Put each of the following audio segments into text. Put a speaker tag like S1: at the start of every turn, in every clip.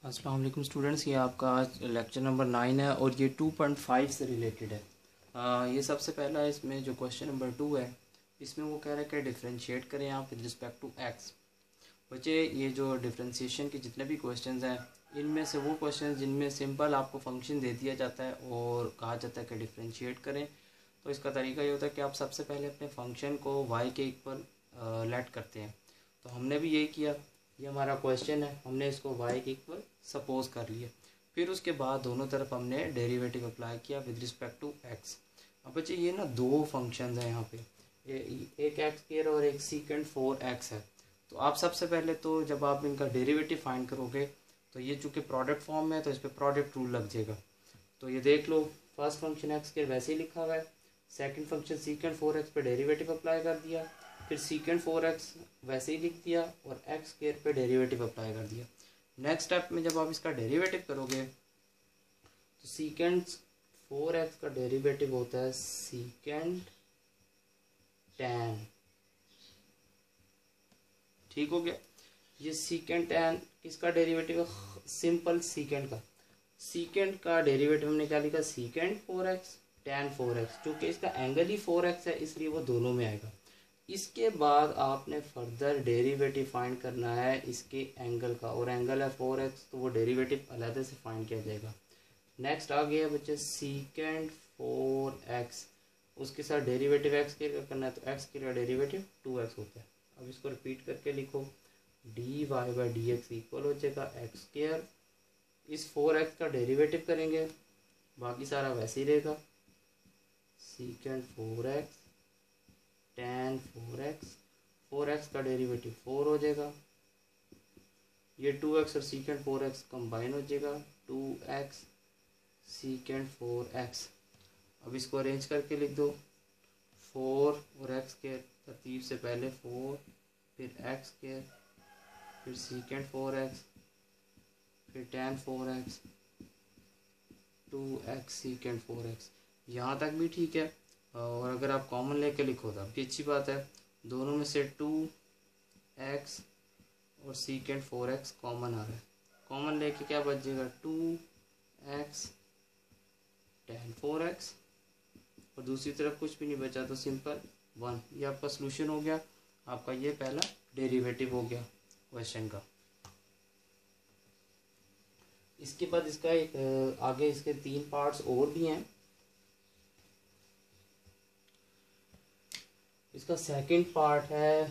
S1: अस्सलाम वालेकुम स्टूडेंट्स, ये आपका आज लेक्चर नंबर 9 है और ये 2.5 से रिलेटेड है। ये सबसे पहला इसमें जो क्वेश्चन नंबर 2 है, इसमें वो कह रहा है कि डिफरेंशिएट करें आप विद रिस्पेक्ट टू एक्स। बच्चे, ये जो डिफरेंशिएशन के जितने भी क्वेश्चंस हैं, इनमें से वो क्वेश्चंस जिनमें सिंपल आपको फंक्शन दे दिया जाता है और कहा जाता है कि डिफरेंशिएट करें, तो इसका तरीका ये होता है कि आप सबसे पहले अपने फंक्शन को वाई के इक्वल लेट करते हैं। तो हमने भी यही किया, ये हमारा क्वेश्चन है, हमने इसको y के इक्वल सपोज कर लिया। फिर उसके बाद दोनों तरफ हमने डेरिवेटिव अप्लाई किया विद रिस्पेक्ट टू x। अब बच्चे ये ना दो फंक्शंस हैं यहाँ पे, एक एक्स स्क्वायर और एक सीकेंड 4x है। तो आप सबसे पहले तो जब आप इनका डेरिवेटिव फाइंड करोगे तो ये चूँकि प्रोडक्ट फॉर्म में है तो इस पर प्रोडक्ट रूल लग जाएगा। तो ये देख लो, फर्स्ट फंक्शन एक्स स्क्वायर वैसे ही लिखा हुआ है, सेकेंड फंक्शन सीकेंड 4x पे डेरिवेटिव अप्लाई कर दिया, फिर सीकेंड 4x वैसे ही लिख दिया और एक्स स्क्वायर पे डेरिवेटिव अप्लाई कर दिया। नेक्स्ट स्टेप में जब आप इसका डेरिवेटिव करोगे तो सीकेंड 4x का डेरिवेटिव होता है सीकेंड tan। ठीक हो गया। ये सीकेंड tan किसका डेरिवेटिव है? सिंपल सीकेंड का डेरिवेटिव हमने क्या लिखा? सीकेंड 4x tan 4x। चूंकि इसका एंगल ही 4x है इसलिए वो दोनों में आएगा। इसके बाद आपने फर्दर डेरिवेटिव फाइंड करना है इसके एंगल का, और एंगल है 4x तो वो डेरिवेटिव अलग से फाइंड किया जाएगा। नेक्स्ट आ गया बच्चे सीकेंड 4x, उसके साथ डेरिवेटिव x के करना है तो x के डेरिवेटिव 2x होता है। अब इसको रिपीट करके लिखो, dy/dx इक्वल हो जाएगा एक्स स्क्वायर। इस 4x का डेरिवेटिव करेंगे, बाकी सारा वैसे ही रहेगा, सीकेंड 4x tan 4x का डेरिवेटिव 4 हो जाएगा। ये 2x और सीकेंड 4x कंबाइन हो जाएगा, 2x सीकेंड 4x। अब इसको अरेंज करके लिख दो, 4 और x के तरतीब से पहले 4, फिर x के, फिर सीकेंड 4x, फिर tan 4x, 2x सीकेंड 4x। यहाँ तक भी ठीक है। और अगर आप कॉमन लेके लिखो तो भी अच्छी बात है, दोनों में से 2x और सीकेंड 4x कॉमन आ रहा है। कॉमन लेके क्या बच जाएगा? 2x tan 4x, और दूसरी तरफ कुछ भी नहीं बचा तो सिंपल 1। ये आपका सोल्यूशन हो गया, आपका ये पहला डेरिवेटिव हो गया क्वेश्चन का। इसके बाद इसका एक आगे इसके 3 पार्ट्स और भी हैं। इसका सेकंड पार्ट है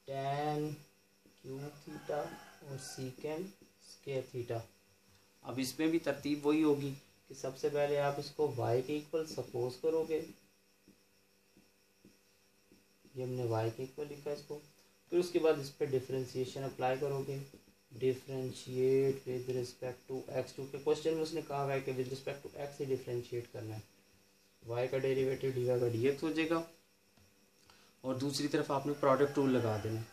S1: tan क्यूब थीटा और सीकेंड स्क्वायर थीटा। अब इसमें भी तरतीब वही होगी कि सबसे पहले आप इसको y के इक्वल सपोज करोगे, ये हमने y के इक्वल लिखा है इसको। फिर उसके बाद इस पर डिफरेंशिएशन अप्लाई करोगे, differentiate with respect to x, क्योंकि क्वेश्चन में उसने कहा है कि विद रिस्पेक्ट टू x ही डिफरेंशिएट करना है। y का डेरिवेटिव dy/dx हो जाएगा, और दूसरी तरफ आपने प्रोडक्ट रूल लगा देना,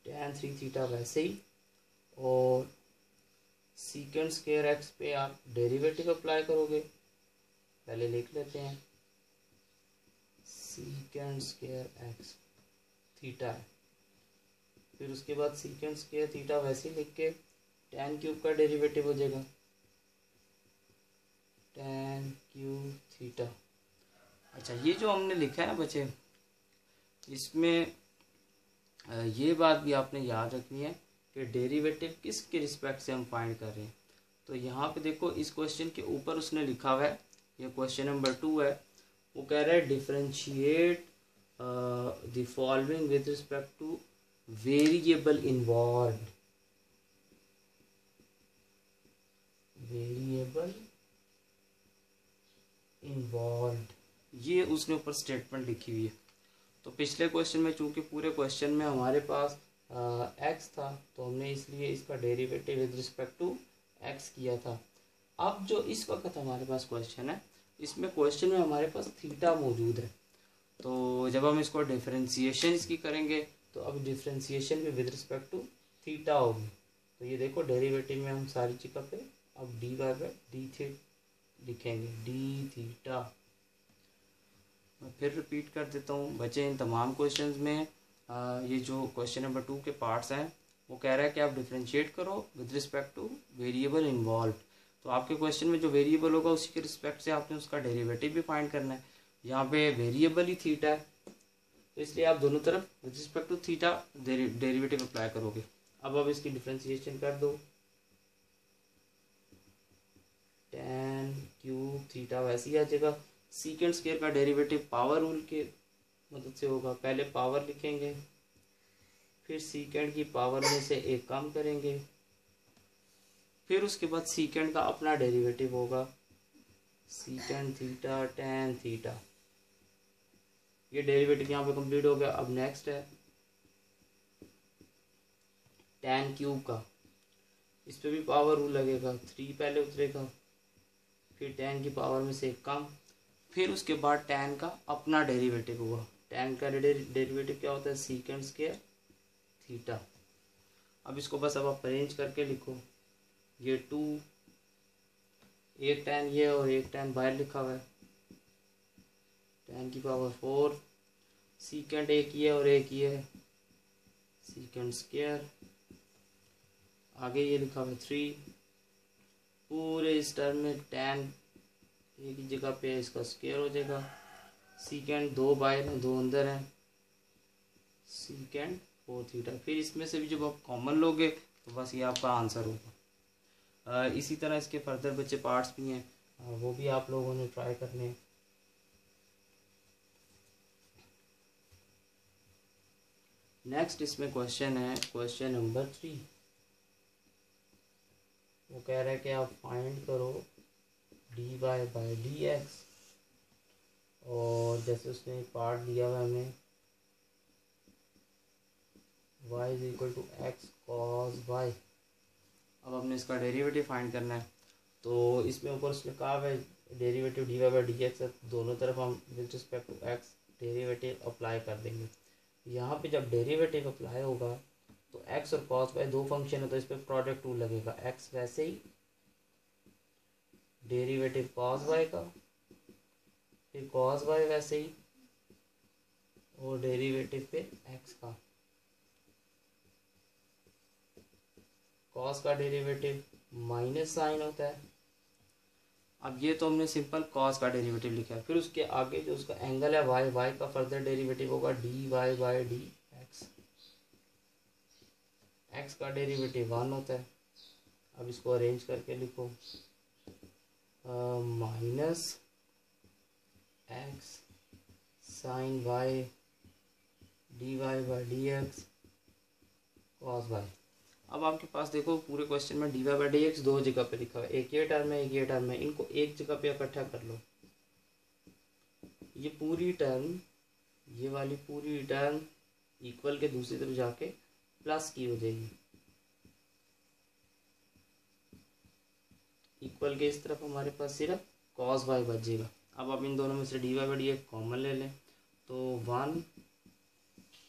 S1: tan 3 थीटा वैसे ही, और सीकेंड स्क्वायर x पे आप डेरिवेटिव अप्लाई करोगे। पहले लिख लेते हैं, सीकेंड स्क्वायर x थीटा है, फिर उसके बाद सीकेंड स्क्वायर थीटा वैसे ही लिख के tan क्यूब का डेरिवेटिव हो जाएगा, tan क्यूब थीटा। अच्छा, ये जो हमने लिखा है बच्चे, इसमें ये बात भी आपने याद रखनी है कि डेरिवेटिव किसके रिस्पेक्ट से हम फाइंड कर रहे हैं। तो यहाँ पे देखो, इस क्वेश्चन के ऊपर उसने लिखा हुआ है, ये क्वेश्चन नंबर 2 है, वो कह रहा है differentiate the following with respect two variable involved. Variable involved, ये उसने ऊपर स्टेटमेंट लिखी हुई है। तो पिछले क्वेश्चन में चूंकि पूरे क्वेश्चन में हमारे पास x था तो हमने इसलिए इसका derivative with respect to x किया था। अब जो इस वक्त हमारे पास क्वेश्चन है, इसमें क्वेश्चन में हमारे पास थीटा मौजूद है। तो जब हम इसको डिफरेंशिएशन इसकी करेंगे तो अब डिफरेंशिएशन भी विद रिस्पेक्ट टू थीटा होगी। तो ये देखो, डेरिवेटिव में हम सारी चीज़ों पे अब dy/d लिखेंगे, डी थीटा। मैं फिर रिपीट कर देता हूँ बच्चे, इन तमाम क्वेश्चंस में ये जो क्वेश्चन नंबर 2 के पार्ट्स हैं वो कह रहा है कि आप डिफ्रेंशिएट करो with respect two variable involve. तो आपके क्वेश्चन में जो वेरिएबल होगा उसी के रिस्पेक्ट से आपने उसका डेरिवेटिव भी फाइंड करना है। यहाँ पे वेरिएबल ही थीटा है, तो इसलिए आप दोनों तरफ with respect to theta derivative apply करोगे। अब आप इसकी डिफ्रेंशिएशन कर दो, tan क्यूब थीटा वैसे ही आ जाएगा। सीकेंड स्क्वायर का डेरिवेटिव पावर रूल के मदद से होगा। पहले पावर लिखेंगे, फिर सीकेंड की पावर में से एक कम करेंगे, फिर उसके बाद सीकेंड का अपना डेरिवेटिव होगा, सीकेंड थीटा tan थीटा। ये डेरिवेटिव यहाँ पे कंप्लीट हो गया। अब नेक्स्ट है tan क्यूब का, इस पे भी पावर रूल लगेगा, 3 पहले उतरेगा, फिर tan की पावर में से एक कम, फिर उसके बाद tan का अपना डेरिवेटिव होगा। tan का डेरिवेटिव क्या होता है, सीकेंड स्क्वायर थीटा। अब इसको बस अब आप अरेंज करके लिखो, ये 2, एक tan ये और एक tan बाहर लिखा हुआ है, tan की पावर 4, सीकेंड एक ये और एक ये है, सीकेंड स्क्वायर, आगे ये लिखा हुआ है 3, पूरे इस टर्म में tan एक ही जगह पे इसका स्क्वायर हो जाएगा, सीकेंड 2 बाहर हैं 2 अंदर हैं, सीकेंड 4 थीटा। फिर इसमें से भी जब आप कॉमन लोगे तो बस ये आपका आंसर होगा। इसी तरह इसके फर्दर बच्चे पार्ट्स भी हैं, वो भी आप लोगों ने ट्राई करने हैं। नेक्स्ट इसमें क्वेश्चन है क्वेश्चन नंबर 3। वो कह रहा है कि आप फाइंड करो dy बाई डी एक्स, और जैसे उसने एक पार्ट दिया हुआ हमें y is equal to x cos y. अब हमने इसका डेरिवेटिव फाइंड करना है। तो इसमें ऊपर उसने कहा है derivative dy by d x है, दोनों तरफ हम with respect to x derivative apply कर देंगे। यहाँ पे जब डेरिवेटिव अप्लाई होगा तो x और cos वाई दो फंक्शन है, तो इस पर प्रोडक्ट रूल लगेगा। x वैसे ही डेरिवेटिव cos वाई का, फिर cos वाई वैसे ही, और डेरिवेटिव पे x का। cos का डेरिवेटिव माइनस साइन होता है। अब ये तो हमने सिंपल cos का डेरिवेटिव लिखा है, फिर उसके आगे जो उसका एंगल है y का फर्दर डेरिवेटिव होगा dy by d x. x का डेरिवेटिव 1 होता है। अब इसको अरेंज करके लिखो, minus x sine y d y by d x cos y. अब आपके पास देखो पूरे क्वेश्चन में d y by d x दो जगह पे लिखा हुआ है, एक ये टर्म है एक ये टर्म है, इनको एक जगह पे इकट्ठा कर लो। ये पूरी टर्म, ये वाली पूरी टर्म इक्वल के दूसरी तरफ जाके प्लस की हो जाएगी, इक्वल के इस तरफ हमारे पास सिर्फ कॉस वाई बचेगा। अब आप इन दोनों में से d y by d x common ले लें तो 1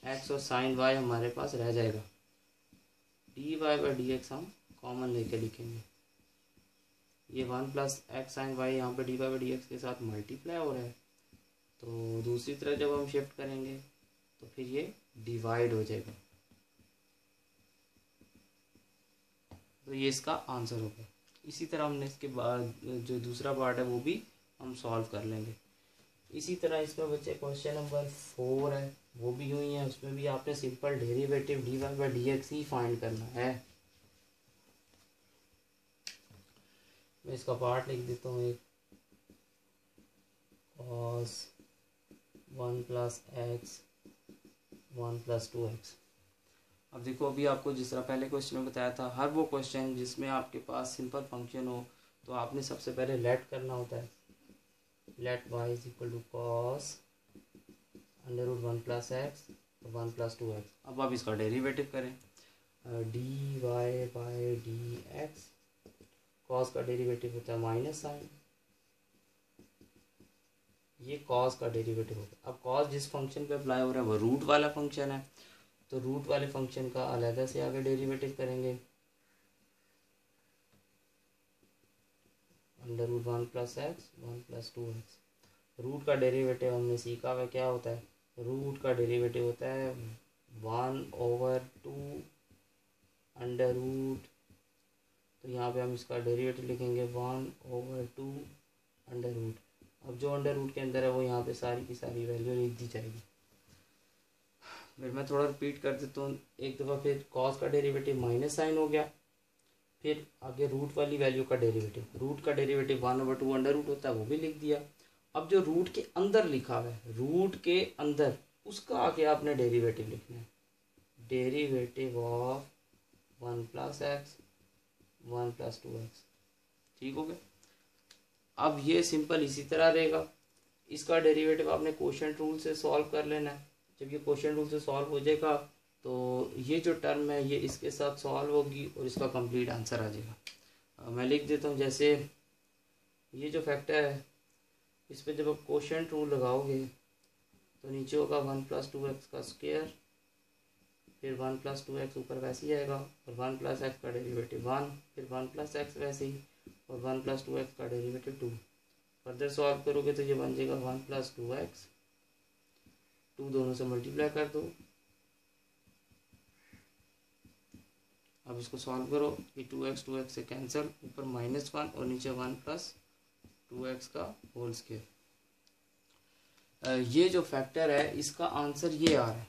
S1: एक्स और साइन वाई हमारे पास रह जाएगा। D y by d x हम कॉमन लेके लिखेंगे, ये 1 प्लस एक्स साइन वाई यहाँ पे d y by d x के साथ मल्टीप्लाई हो रहा है, तो दूसरी तरफ जब हम शिफ्ट करेंगे तो फिर ये डिवाइड हो जाएगा। तो ये इसका आंसर होगा। इसी तरह हमने इसके बाद जो दूसरा पार्ट है वो भी हम सॉल्व कर लेंगे। इसी तरह इसमें बच्चे क्वेश्चन नंबर 4 है, वो भी यूँ ही है। उसमें भी आपने simple derivative d y by d x ही फाइंड करना है। मैं इसका पार्ट लिख देता हूँ, एक cos 1 plus x 1 plus 2x। अब देखो अभी आपको जिस तरह पहले क्वेश्चन में बताया था, हर वो क्वेश्चन जिसमें आपके पास सिंपल फंक्शन हो तो आपने सबसे पहले लेट करना होता है। Let y is equal to cos under root 1 plus x 1 plus 2x। अब आप इसका डेरिवेटिव करें, d y by d x, cos का डेरिवेटिव होता है माइनस साइन, ये कॉस का डेरिवेटिव होता है। अब कॉस जिस फंक्शन पे अप्लाई हो रहा है वो रूट वाला फंक्शन है, तो रूट वाले फंक्शन का अलग से आगे डेरिवेटिव करेंगे, under root 1 plus x 1 plus 2x। Root का डेरिवेटिव हमने सीखा हुआ क्या होता है, रूट का डेरिवेटिव होता है 1/2 अंडर रूट, तो यहाँ पे हम इसका डेरिवेटिव लिखेंगे 1/2 अंडर रूट। अब जो अंडर रूट के अंदर है वो यहाँ पे सारी की सारी वैल्यू लिख दी जाएगी। फिर मैं थोड़ा रिपीट कर देता हूँ एक दफ़ा। फिर कॉस का डेरिवेटिव माइनस साइन हो गया, फिर आगे रूट वाली वैल्यू का डेरिवेटिव, रूट का डेरिवेटिव 1/2 अंडर रूट होता है वो भी लिख दिया। अब जो रूट के अंदर लिखा हुआ है, रूट के अंदर, उसका आगे आपने डेरिवेटिव लिखना है, डेरिवेटिव ऑफ 1 + x 1 + 2x। ठीक हो गया। अब ये सिंपल इसी तरह रहेगा। इसका डेरिवेटिव आपने क्वोशिएंट रूल से सॉल्व कर लेना है। जब ये क्वोशिएंट रूल से सॉल्व हो जाएगा तो ये जो टर्म है ये इसके साथ सॉल्व होगी और इसका कंप्लीट आंसर आ जाएगा। मैं लिख देता हूँ, जैसे ये जो फैक्टर है इस पर जब आप क्वोशिएंट रूल लगाओगे तो नीचे होगा 1 + 2x का स्क्वायर, फिर 1 + 2x ऊपर वैसे ही आएगा, और 1 + x का डेरिवेटिव 1, फिर 1 + x वैसे ही, और 1 + 2x का डेरिवेटिव 2। फर्दर सॉल्व करोगे तो ये बन जाएगा 1 + 2x, 2 दोनों से मल्टीप्लाई कर दो। अब इसको सॉल्व करो कि 2x से कैंसिल, ऊपर -1 और नीचे 1 + 2x का होल स्क्वायर। ये जो फैक्टर है इसका आंसर ये आ रहा है।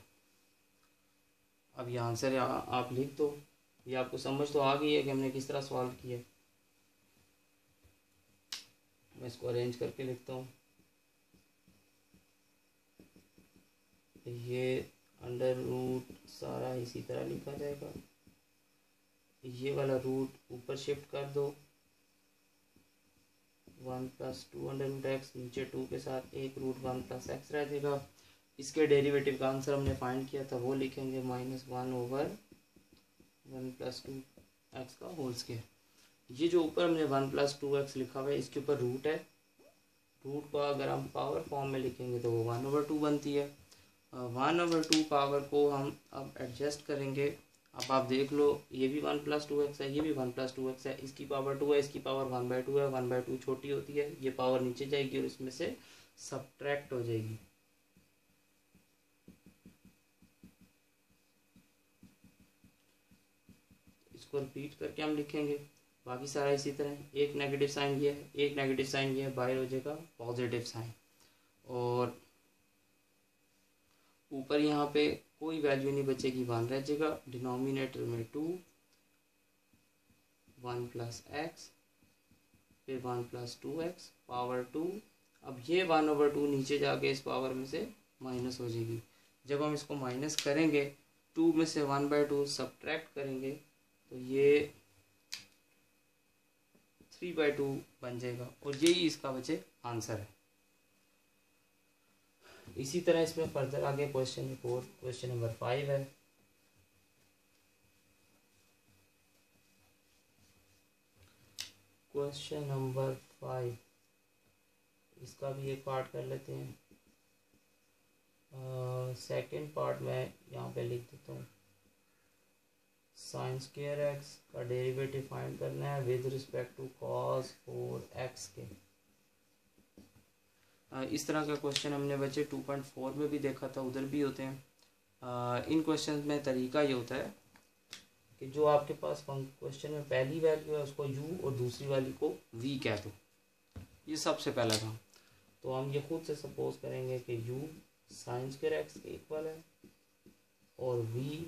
S1: अब ये आंसर आप लिख दो। ये आपको समझ तो आ गई है कि हमने किस तरह सॉल्व किया। मैं इसको अरेंज करके लिखता हूँ। ये अंडर रूट सारा इसी तरह लिखा जाएगा, ये वाला रूट ऊपर शिफ्ट कर दो, 1 + 2 अंडर रूट x, नीचे 2 के साथ एक रूट 1 + x रह जाएगा। इसके डेरिवेटिव का आंसर हमने फाइंड किया था वो लिखेंगे -1/1 + 2x का होल स्क्वायर। ये जो ऊपर हमने 1 + 2x लिखा हुआ है इसके ऊपर रूट है, रूट को अगर हम पावर फॉर्म में लिखेंगे तो वो 1/2 बनती है। 1/2 पावर को हम अब एडजस्ट करेंगे। अब आप देख लो, ये भी 1 + 2x है, ये भी 1 + 2x है, इसकी पावर 2 है, इसकी पावर 1/2 है, 1/2 छोटी होती है, ये पावर नीचे जाएगी और इसमें से सब्ट्रैक्ट हो जाएगी। इसको रिपीट करके हम लिखेंगे, बाकी सारा इसी तरह। एक नेगेटिव साइन ये है, एक नेगेटिव साइन ये है, बाहर हो जाएगा पॉजिटिव साइन, और ऊपर यहाँ पे कोई वैल्यू नहीं बचेगी, 1 रह जाएगा। डिनोमिनेटर में 2, 1 + x, फिर 1 + 2x पावर 2। अब ये 1/2 नीचे जाके इस पावर में से माइनस हो जाएगी। जब हम इसको माइनस करेंगे, 2 में से 1/2 सब्ट्रैक्ट करेंगे तो ये 3/2 बन जाएगा, और यही इसका बचे आंसर है। इसी तरह इसमें फर्दर आगे क्वेश्चन नंबर 5 है। क्वेश्चन नंबर 5, इसका भी एक पार्ट कर लेते हैं। सेकंड पार्ट में यहाँ पे लिख देता हूँ, sin² x का डेरिवेटिव फाइंड करना है with respect to cos 4x के। इस तरह का क्वेश्चन हमने बच्चे 2.4 में भी देखा था, उधर भी होते हैं। इन क्वेश्चन में तरीका ये होता है कि जो आपके पास क्वेश्चन में पहली वैल्यू है उसको u और दूसरी वाली को v कह दो। ये सबसे पहला काम। तो हम ये खुद से सपोज करेंगे कि u sin² x के इक्वल है और v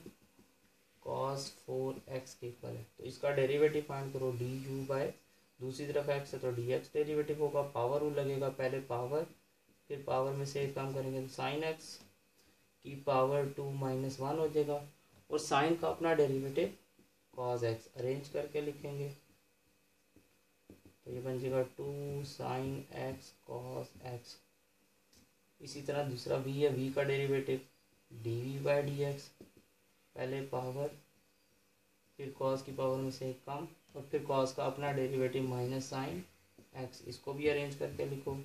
S1: cos 4x के इक्वल है। तो इसका डेरिवेटिव फाइंड करो, du/, दूसरी तरफ x है तो dx डेरिवेटिव होगा, पावर रूल लगेगा, पहले पावर फिर पावर में से एक काम करेंगे तो sin x की पावर 2 - 1 हो जाएगा, और साइन का अपना डेरिवेटिव cos x अरेंज करके लिखेंगे तो ये बन जाएगा 2 sin x cos x। इसी तरह दूसरा v है, v का डेरिवेटिव dv/dx, पहले पावर फिर cos की पावर में से एक कम, और फिर cos का अपना डेरिवेटिव माइनस साइन x, इसको भी अरेंज करके लिखो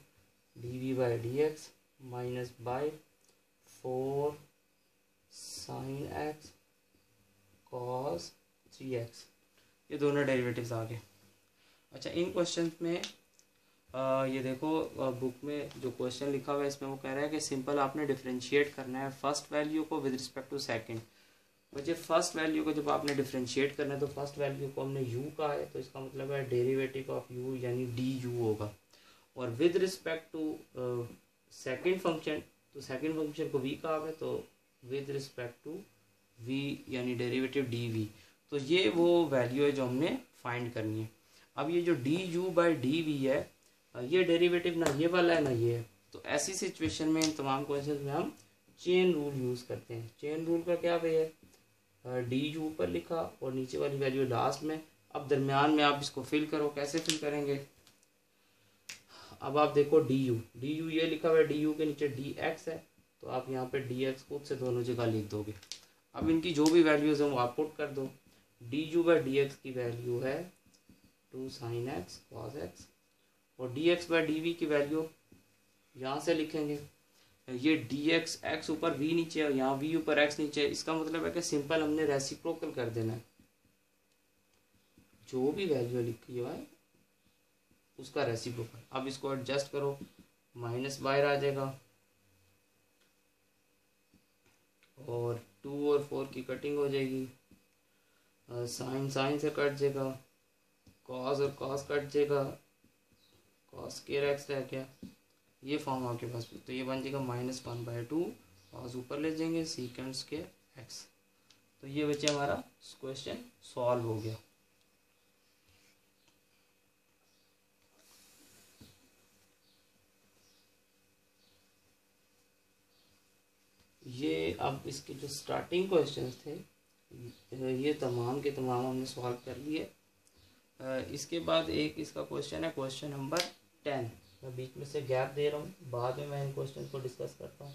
S1: dv/dx -/4 sin x cos 3x। ये दोनों डेरिवेटिव्स आ गए। अच्छा, इन क्वेश्चन में ये देखो बुक में जो क्वेश्चन लिखा हुआ है इसमें वो कह रहा है कि सिंपल आपने डिफरेंशिएट करना है फर्स्ट वैल्यू को विद रिस्पेक्ट टू सेकंड। मुझे फर्स्ट वैल्यू को जब आपने डिफरेंशिएट करना है तो फर्स्ट वैल्यू को हमने u कहा है, तो इसका मतलब है डेरिवेटिव ऑफ u यानी du होगा। और with respect to second function, तो सेकंड फंक्शन को v कहा है, तो विद रिस्पेक्ट टू v यानी डेरिवेटिव dv। तो ये वो वैल्यू है जो हमने फाइंड करनी है। अब ये जो du/dv है, ये डेरिवेटिव ना ये वाला है ना ये है, तो ऐसी सिचुएशन में इन तमाम क्वेश्चन में हम चेन रूल यूज़ करते हैं। चेन रूल का क्या वे है, डी यू ऊपर लिखा और नीचे वाली वैल्यू लास्ट में, अब दरमियान में आप इसको फिल करो। कैसे फिल करेंगे, अब आप देखो डी यू ये लिखा हुआ है, डी यू के नीचे डी एक्स है, तो आप यहाँ पे डी एक्स खुद से दोनों जगह लिख दोगे। अब इनकी जो भी वैल्यूज़ हैं वो आप पुट कर दो। डी यू/डी एक्स की वैल्यू है 2 sin x cos x, और डी एक्स/डी की वैल्यू यहाँ से लिखेंगे। ये डी एक्स एक्स ऊपर वी नीचे और यहाँ वी ऊपर एक्स नीचे, इसका मतलब है कि सिंपल हमने रेसिप्रोकल कर देना है। जो भी वैल्यू लिखी हुआ है उसका रेसिप्रोकल। अब इसको एडजस्ट करो, माइनस बाहर आ जाएगा और 2 और 4 की कटिंग हो जाएगी, साइन साइन से कट जाएगा, कॉस और कॉस कट जाएगा, कॉस स्क्वायर एक्स रह गया, ये फॉर्म आपके पास। तो ये बन जाएगा -1/2, कॉस ऊपर ले जाएंगे सीकेंड स्क्वायर एक्स। तो ये बच्चे हमारा क्वेश्चन सॉल्व हो गया। ये अब इसके जो स्टार्टिंग क्वेश्चंस थे ये तमाम के तमाम हमने सॉल्व कर लिए। इसके बाद एक इसका क्वेश्चन है क्वेश्चन नंबर 10। मैं बीच में से गैप दे रहा हूँ, बाद में मैं इन क्वेश्चन को डिस्कस करता हूँ।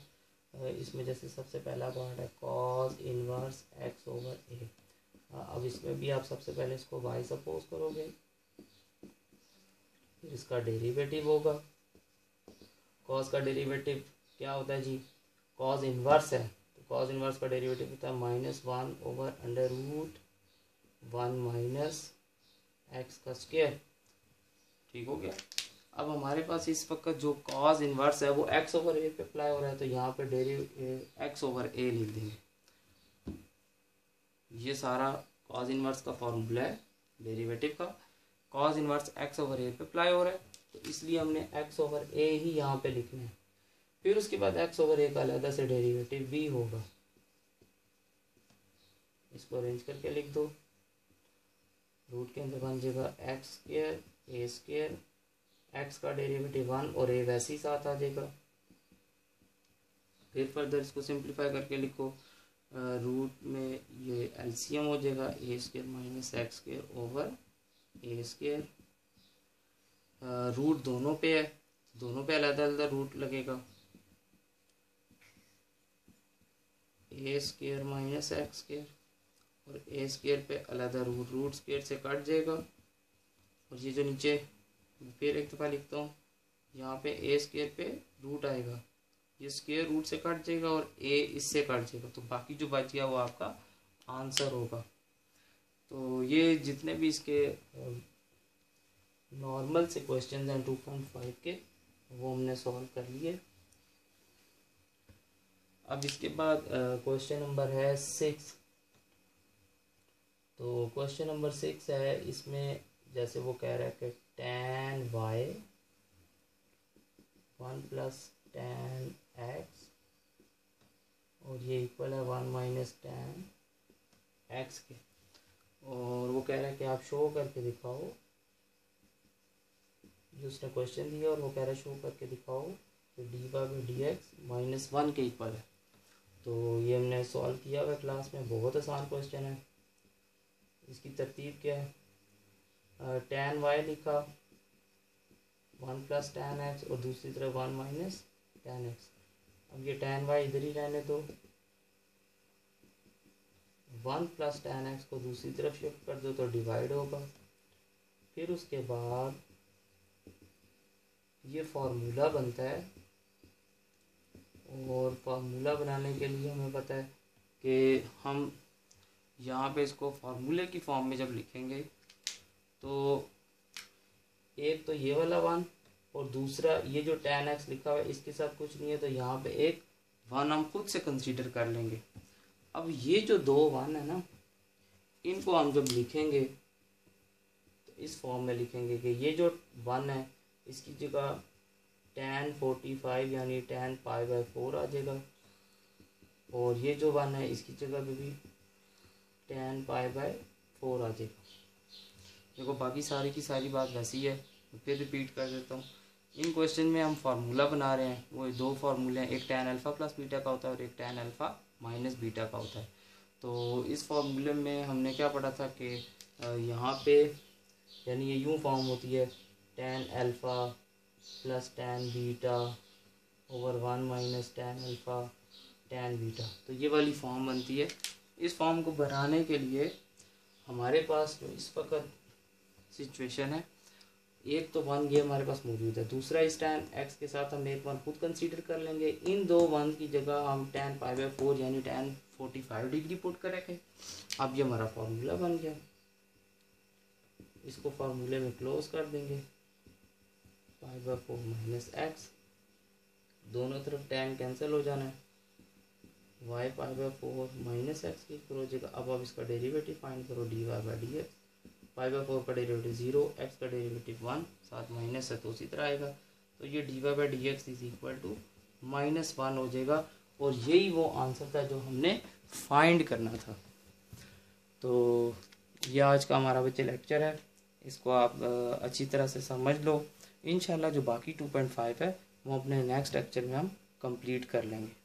S1: इसमें जैसे सबसे पहला पार्ट है कॉस इनवर्स x/a। अब इसमें भी आप सबसे पहले इसको y सपोज करोगे, फिर इसका डेरिवेटिव होगा। कॉस का डेरिवेटिव क्या होता है जी, कॉस इनवर्स है, तो कॉस इनवर्स का डेरिवेटिव होता है -1/√1 - x का स्क्वायर। ठीक हो गया। अब हमारे पास इस वक्त जो कॉस इनवर्स है वो x/a पे अप्लाई हो रहा है, तो यहाँ पे x/a लिख देंगे। ये सारा कॉस इनवर्स का फॉर्मूला है डेरिवेटिव का। कॉस इनवर्स x/a पे अप्लाई हो रहा है, तो इसलिए हमने x/a ही यहाँ पे लिखना है। फिर उसके बाद x/a का अलग से डेरिवेटिव भी होगा, इसको अरेंज करके लिख दो। रूट के अंदर बन जाएगा x² a², x का डेरिवेटिव 1 और a वैसे ही साथ आ जाएगा। फिर फर्दर इसको सिंप्लीफाई करके लिखो, रूट में ये एलसीएम हो जाएगा a² - x² over a²। Root दोनों पे है, दोनों पे अलग अलग रूट लगेगा, a² - x² और a² पे अलग रूट स्क्वायर से कट जाएगा। और ये जो नीचे फिर एक दफ़ा लिखता हूँ, यहाँ पे a² पे रूट आएगा, ये स्क्वायर रूट से कट जाएगा और a इससे कट जाएगा, तो बाकी जो बच गया वो आपका आंसर होगा। तो ये जितने भी इसके नॉर्मल से क्वेश्चन हैं 2.5 के वो हमने सॉल्व कर लिए। अब इसके बाद क्वेश्चन नंबर है 6। तो क्वेश्चन नंबर 6 है, इसमें जैसे वो कह रहा है कि tan y 1 + tan x और ये इक्वल है 1 - tan x के, और वो कह रहा है कि आप शो करके दिखाओ। जो उसने क्वेश्चन दिया और वो कह रहा है शो करके दिखाओ कि dy/dx -1 के इक्वल है। तो ये हमने सॉल्व किया हुआ क्लास में, बहुत आसान क्वेश्चन है। इसकी तरतीब क्या है, tan y लिखा 1 + tan x और दूसरी तरफ 1 - tan x। अब ये tan y इधर ही रहने दो, 1 + tan x को दूसरी तरफ शिफ्ट कर दो तो डिवाइड होगा। फिर उसके बाद ये फार्मूला बनता है, और फार्मूला बनाने के लिए हमें पता है कि हम यहाँ पे इसको फार्मूले की फॉर्म में जब लिखेंगे तो एक तो ये वाला 1 और दूसरा ये जो tan x लिखा हुआ है इसके साथ कुछ नहीं है, तो यहाँ पे एक 1 हम खुद से कंसीडर कर लेंगे। अब ये जो 2 1 है ना, इनको हम जब लिखेंगे तो इस फॉर्म में लिखेंगे कि ये जो 1 है इसकी जगह tan 45 यानी tan π/4 आ जाएगा, और ये जो 1 है इसकी जगह पे भी tan π/4 आ जाएगा। देखो बाकी सारी की सारी बात वैसी है, फिर रिपीट कर देता हूँ। इन क्वेश्चन में हम फार्मूला बना रहे हैं, वो 2 फार्मूले हैं, एक tan अल्फ़ा प्लस बीटा का होता है और एक tan अल्फ़ा माइनस बीटा का होता है। तो इस फार्मूले में हमने क्या पढ़ा था कि यहाँ पे यानी ये यूँ फॉर्म होती है tan alpha plus tan beta over 1 minus tan alpha tan beta, तो ये वाली फॉर्म बनती है। इस फॉर्म को बनाने के लिए हमारे पास जो इस वक्त सिचुएशन है, एक तो 1 ये हमारे पास मौजूद है, दूसरा इस tan x के साथ हम एक 1 खुद कंसीडर कर लेंगे। इन 2 1 की जगह हम tan π/4 यानी tan 45 डिग्री पुट करेंगे। अब ये हमारा फार्मूला बन गया, इसको फार्मूले में क्लोज कर देंगे। π/4 माइनस x, दोनों तरफ tan कैंसिल हो जाना है, y π/4 माइनस एक्स की हो जाएगा। अब आप इसका डेरिवेटिव फाइंड करो, dy/dx, π/4 का डेरिवेटिव 0, x का डेरिवेटिव 1, साथ माइनस है तो उसी तरह आएगा, तो ये dy/dx इज इक्वल टू -1 हो जाएगा। और यही वो आंसर था जो हमने फाइंड करना था। तो ये आज का हमारा बच्चे लेक्चर है, इसको आप अच्छी तरह से समझ लो। इंशाल्लाह जो बाकी 2.5 है वो अपने नेक्स्ट लेक्चर में हम कंप्लीट कर लेंगे।